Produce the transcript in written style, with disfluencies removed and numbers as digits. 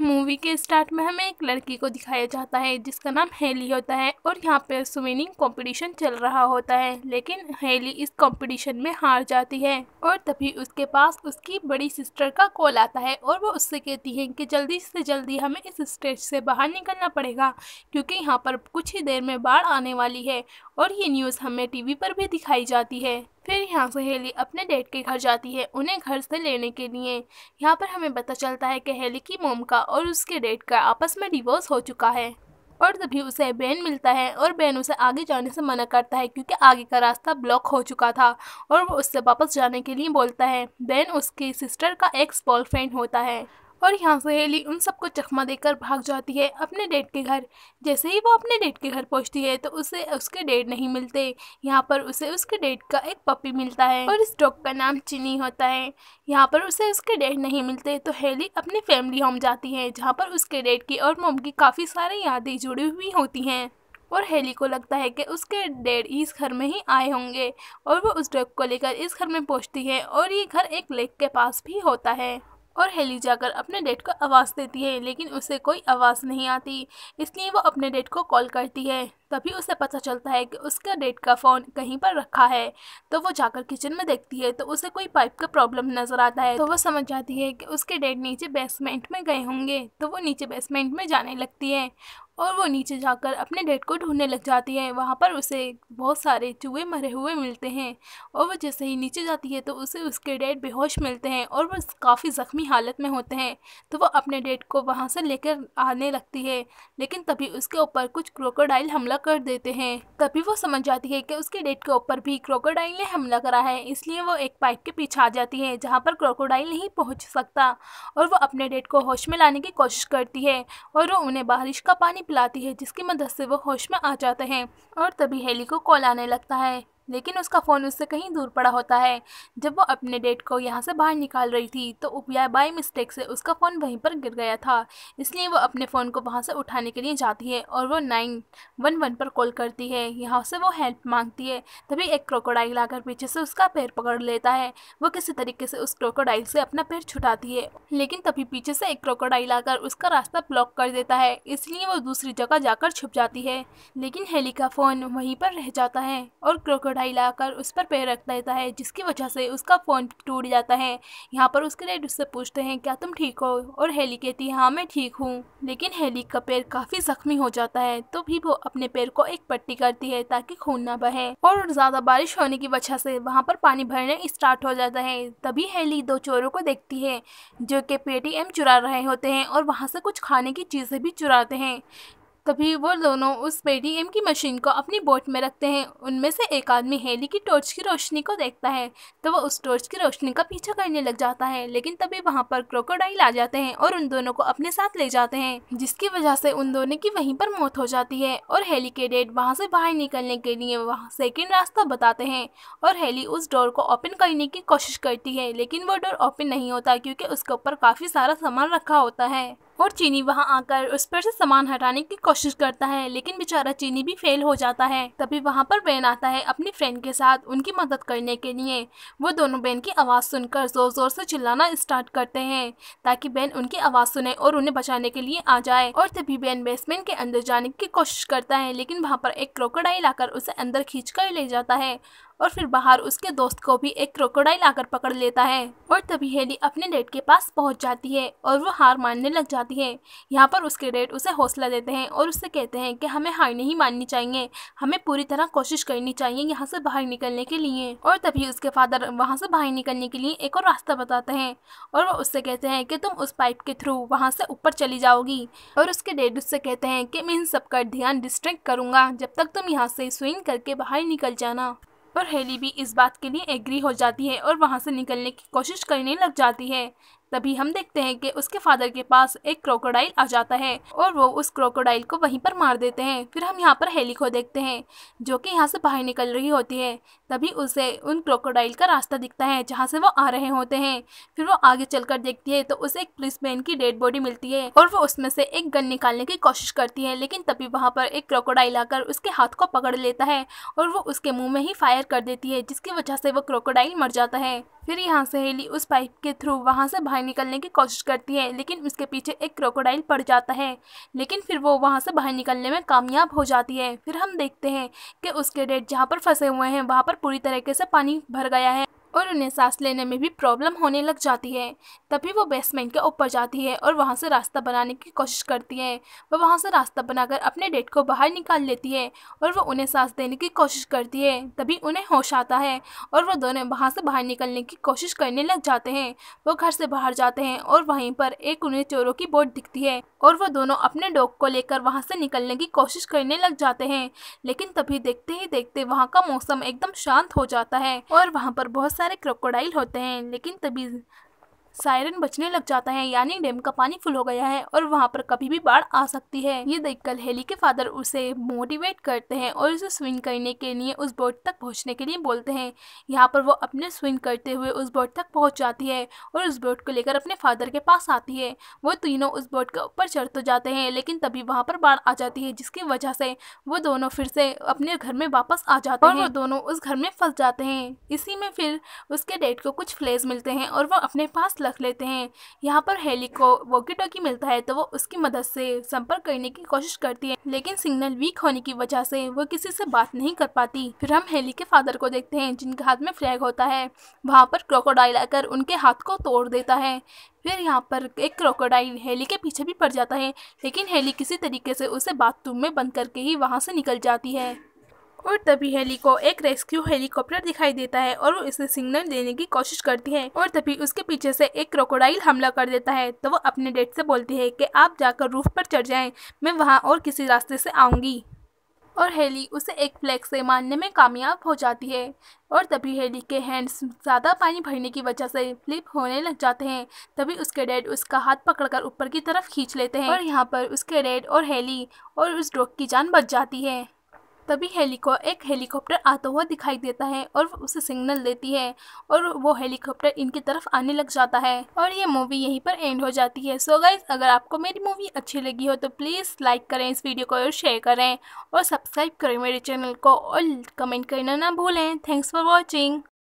Movie के start में हमें एक लड़की को दिखाया जाता है जिसका नाम हेली होता है और यहाँ पे स्विमिंग कंपटीशन चल रहा होता है, लेकिन हेली इस कंपटीशन में हार जाती है और तभी उसके पास उसकी बड़ी सिस्टर का कॉल आता है और वो उससे कहती है कि जल्दी से जल्दी हमें इस स्टेज से बाहर निकलना पड़ेगा क्योंकि यहाँ पर कुछ ही देर में बाढ़ आने वाली है। और ये न्यूज़ हमें टीवी पर भी दिखाई जाती है। फिर यहाँ से हेली अपने डैड के घर जाती है उन्हें घर से लेने के लिए। यहाँ पर हमें पता चलता है कि हेली की मॉम का और उसके डैड का आपस में डिवोर्स हो चुका है और तभी उसे बेन मिलता है और बेन उसे आगे जाने से मना करता है क्योंकि आगे का रास्ता ब्लॉक हो चुका था और वो उससे वापस जाने के लिए बोलता है। बेन उसकी सिस्टर का एक्स बॉयफ्रेंड होता है और यहाँ से हेली उन सबको चकमा देकर भाग जाती है अपने डैड के घर। जैसे ही वो अपने डैड के घर पहुँचती है तो उसे उसके डैड नहीं मिलते। यहाँ पर उसे उसके डैड का एक पपी मिलता है और इस डॉग का नाम चिनी होता है। यहाँ पर उसे उसके डैड नहीं मिलते तो हेली अपनी फैमिली होम जाती है जहाँ पर उसके डैड की और मॉम की काफ़ी सारी यादें जुड़ी हुई होती हैं और हेली को लगता है कि उसके डैड इस घर में ही आए होंगे और वो उस डॉग को लेकर इस घर में पहुँचती है और ये घर एक लेक के पास भी होता है और हेली जाकर अपने डैड को आवाज़ देती है लेकिन उसे कोई आवाज़ नहीं आती, इसलिए वो अपने डैड को कॉल करती है। तभी उसे पता चलता है कि उसका डैड का फ़ोन कहीं पर रखा है तो वो जाकर किचन में देखती है तो उसे कोई पाइप का प्रॉब्लम नज़र आता है तो वो समझ जाती है कि उसके डैड नीचे बेसमेंट में गए होंगे। तो वो नीचे बेसमेंट में जाने लगती है और वो नीचे जाकर अपने डैड को ढूंढने लग जाती है। वहाँ पर उसे बहुत सारे चूहे मरे हुए मिलते हैं और वो जैसे ही नीचे जाती है तो उसे उसके डैड बेहोश मिलते हैं और वो काफ़ी ज़ख्मी हालत में होते हैं। तो वो अपने डैड को वहाँ से लेकर आने लगती है लेकिन तभी उसके ऊपर कुछ क्रोकोडाइल हमला कर देते हैं। तभी वो समझ जाती है कि उसके डैड के ऊपर भी क्रोकोडाइल ने हमला करा है, इसलिए वो एक पाइप के पीछे आ जाती है जहाँ पर क्रोकोडाइल नहीं पहुँच सकता और वो अपने डैड को होश में लाने की कोशिश करती है और वो उन्हें बारिश का पानी पिलाती है जिसकी मदद से वो होश में आ जाते हैं। और तभी हेली को कॉल आने लगता है लेकिन उसका फ़ोन उससे कहीं दूर पड़ा होता है। जब वो अपने डैड को यहाँ से बाहर निकाल रही थी तो उपया बाय मिस्टेक से उसका फ़ोन वहीं पर गिर गया था, इसलिए वो अपने फ़ोन को वहाँ से उठाने के लिए जाती है और वो 911 पर कॉल करती है। यहाँ से वो हेल्प मांगती है। तभी एक क्रोकोडाइल आकर पीछे से उसका पैर पकड़ लेता है। वो किसी तरीके से उस क्रोकोडाइल से अपना पैर छुटाती है लेकिन तभी पीछे से एक क्रोकोडाइल आकर उसका रास्ता ब्लॉक कर देता है, इसलिए वो दूसरी जगह जाकर छुप जाती है। लेकिन हेली का फ़ोन वहीं पर रह जाता है और क्रोकोडाइल आकर उस पर पैर रख देता है जिसकी वजह से उसका फ़ोन टूट जाता है। यहाँ पर उसके डैड उससे पूछते हैं क्या तुम ठीक हो और हेली कहती है हाँ मैं ठीक हूँ, लेकिन हेली का पैर काफ़ी ज़ख्मी हो जाता है तो भी वो अपने पैर को एक पट्टी करती है ताकि खून ना बहे और ज़्यादा बारिश होने की वजह से वहाँ पर पानी भरने स्टार्ट हो जाता है। तभी हेली दो चोरों को देखती है जो कि पेटीएम चुरा रहे होते हैं और वहाँ से कुछ खाने की चीज़ें भी चुराते हैं। तभी वो दोनों उस पेटीएम की मशीन को अपनी बोट में रखते हैं। उनमें से एक आदमी हेली की टॉर्च की रोशनी को देखता है तो वो उस टॉर्च की रोशनी का पीछा करने लग जाता है, लेकिन तभी वहाँ पर क्रोकोडाइल आ जाते हैं और उन दोनों को अपने साथ ले जाते हैं जिसकी वजह से उन दोनों की वहीं पर मौत हो जाती है। और हेली के डैड वहाँ से बाहर निकलने के लिए वहाँ सेकेंड रास्ता बताते हैं और हेली उस डोर को ओपन करने की कोशिश करती है लेकिन वो डोर ओपन नहीं होता क्योंकि उसके ऊपर काफ़ी सारा सामान रखा होता है और चीनी वहां आकर उस पर से सामान हटाने की कोशिश करता है लेकिन बेचारा चीनी भी फेल हो जाता है। तभी वहां पर बेन आता है अपनी फ्रेंड के साथ उनकी मदद करने के लिए। वो दोनों बेन की आवाज़ सुनकर ज़ोर ज़ोर से चिल्लाना स्टार्ट करते हैं ताकि बेन उनकी आवाज़ सुने और उन्हें बचाने के लिए आ जाए। और तभी बेन बेसमेंट के अंदर जाने की कोशिश करता है लेकिन वहाँ पर एक क्रोकोडाइल आकर उसे अंदर खींच कर ले जाता है और फिर बाहर उसके दोस्त को भी एक क्रोकोडाइल आकर पकड़ लेता है। और तभी हेली अपने डैड के पास पहुंच जाती है और वो हार मानने लग जाती है। यहाँ पर उसके डैड उसे हौसला देते हैं और उससे कहते हैं कि हमें हार नहीं माननी चाहिए, हमें पूरी तरह कोशिश करनी चाहिए यहाँ से बाहर निकलने के लिए। और तभी उसके फादर वहाँ से बाहर निकलने के लिए एक और रास्ता बताते हैं और वो उससे कहते हैं कि तुम उस पाइप के थ्रू वहाँ से ऊपर चली जाओगी। और उसके डैड उससे कहते हैं कि मैं इन सबका ध्यान डिस्ट्रैक्ट करूँगा जब तक तुम यहाँ से स्विंग करके बाहर निकल जाना। और हेली भी इस बात के लिए एग्री हो जाती है और वहाँ से निकलने की कोशिश करने लग जाती है। तभी हम देखते हैं कि उसके फादर के पास एक क्रोकोडाइल आ जाता है और वो उस क्रोकोडाइल को वहीं पर मार देते हैं। फिर हम यहाँ पर हेली को देखते हैं जो कि यहाँ से बाहर निकल रही होती है। तभी उसे उन क्रोकोडाइल का रास्ता दिखता है जहाँ से वो आ रहे होते हैं। फिर वो आगे चलकर देखती है तो उसे एक पुलिसमैन की डेड बॉडी मिलती है और वो उसमें से एक गन निकालने की कोशिश करती है लेकिन तभी वहाँ पर एक क्रोकोडाइल आकर उसके हाथ को पकड़ लेता है और वो उसके मुँह में ही फायर कर देती है जिसकी वजह से वो क्रोकोडाइल मर जाता है। फिर यहाँ से हेली उस पाइप के थ्रू वहाँ से बाहर बाहर निकलने की कोशिश करती है, लेकिन उसके पीछे एक क्रोकोडाइल पड़ जाता है। लेकिन फिर वो वहाँ से बाहर निकलने में कामयाब हो जाती है। फिर हम देखते हैं कि उसके डैड जहाँ पर फंसे हुए हैं वहाँ पर पूरी तरीके से पानी भर गया है और उन्हें सांस लेने में भी प्रॉब्लम होने लग जाती है। तभी वो बेसमेंट के ऊपर जाती है और वहाँ से रास्ता बनाने की कोशिश करती है। वो वहाँ से रास्ता बनाकर अपने डैड को बाहर निकाल लेती है और वो उन्हें सांस देने की कोशिश करती है। तभी उन्हें होश आता है और वो दोनों वहाँ से बाहर निकलने की कोशिश करने लग जाते हैं। वो घर से बाहर जाते हैं और वहीं पर एक उन्हें चोरों की बोट दिखती है और वो दोनों अपने डॉग को लेकर वहाँ से निकलने की कोशिश करने लग जाते हैं। लेकिन तभी देखते ही देखते वहाँ का मौसम एकदम शांत हो जाता है और वहाँ पर बहुत सारे क्रोकोडाइल होते हैं। लेकिन तभी सायरन बजने लग जाता है, यानी डैम का पानी फुल हो गया है और वहाँ पर कभी भी बाढ़ आ सकती है। ये देखकर हेली के फादर उसे मोटिवेट करते हैं और उसे स्विम करने के लिए उस बोट तक पहुँचने के लिए बोलते हैं। यहाँ पर वो अपने स्विम करते हुए उस बोट तक पहुँच जाती है और उस बोट को लेकर अपने फादर के पास आती है। वो तीनों उस बोट के ऊपर चढ़ तो जाते हैं, लेकिन तभी वहाँ पर बाढ़ आ जाती है, जिसकी वजह से वो दोनों फिर से अपने घर में वापस आ जाते हैं और वो दोनों उस घर में फंस जाते हैं। इसी में फिर उसके डैड को कुछ फ्लेज मिलते हैं और वो अपने पास रख लेते हैं। यहाँ पर हेली को वॉकी टॉकी मिलता है तो वो उसकी मदद से संपर्क करने की कोशिश करती है, लेकिन सिग्नल वीक होने की वजह से वो किसी से बात नहीं कर पाती। फिर हम हेली के फादर को देखते हैं जिनके हाथ में फ्लैग होता है। वहाँ पर क्रोकोडाइल आकर उनके हाथ को तोड़ देता है। फिर यहाँ पर एक क्रोकोडाइल हेली के पीछे भी पड़ जाता है, लेकिन हेली किसी तरीके से उसे बाथरूम में बंद करके ही वहाँ से निकल जाती है। और तभी हेली को एक रेस्क्यू हेलीकॉप्टर दिखाई देता है और वो इसे सिग्नल देने की कोशिश करती है और तभी उसके पीछे से एक क्रोकोडाइल हमला कर देता है। तो वो अपने डैड से बोलती है कि आप जाकर रूफ पर चढ़ जाएं, मैं वहाँ और किसी रास्ते से आऊँगी। और हेली उसे एक फ्लैग से मारने में कामयाब हो जाती है और तभी हेली के हैंड्स ज़्यादा पानी भरने की वजह से फ्लिप होने लग जाते हैं। तभी उसके डैड उसका हाथ पकड़कर ऊपर की तरफ खींच लेते हैं और यहाँ पर उसके डैड और हेली और उस डॉग की जान बच जाती है। तभी हेली को एक हेलीकॉप्टर आता हुआ दिखाई देता है और वो उसे सिग्नल देती है और वो हेलीकॉप्टर इनकी तरफ आने लग जाता है और ये मूवी यहीं पर एंड हो जाती है। सो गाइस, अगर आपको मेरी मूवी अच्छी लगी हो तो प्लीज़ लाइक करें इस वीडियो को और शेयर करें और सब्सक्राइब करें मेरे चैनल को और कमेंट करना ना भूलें। Thanks for watching.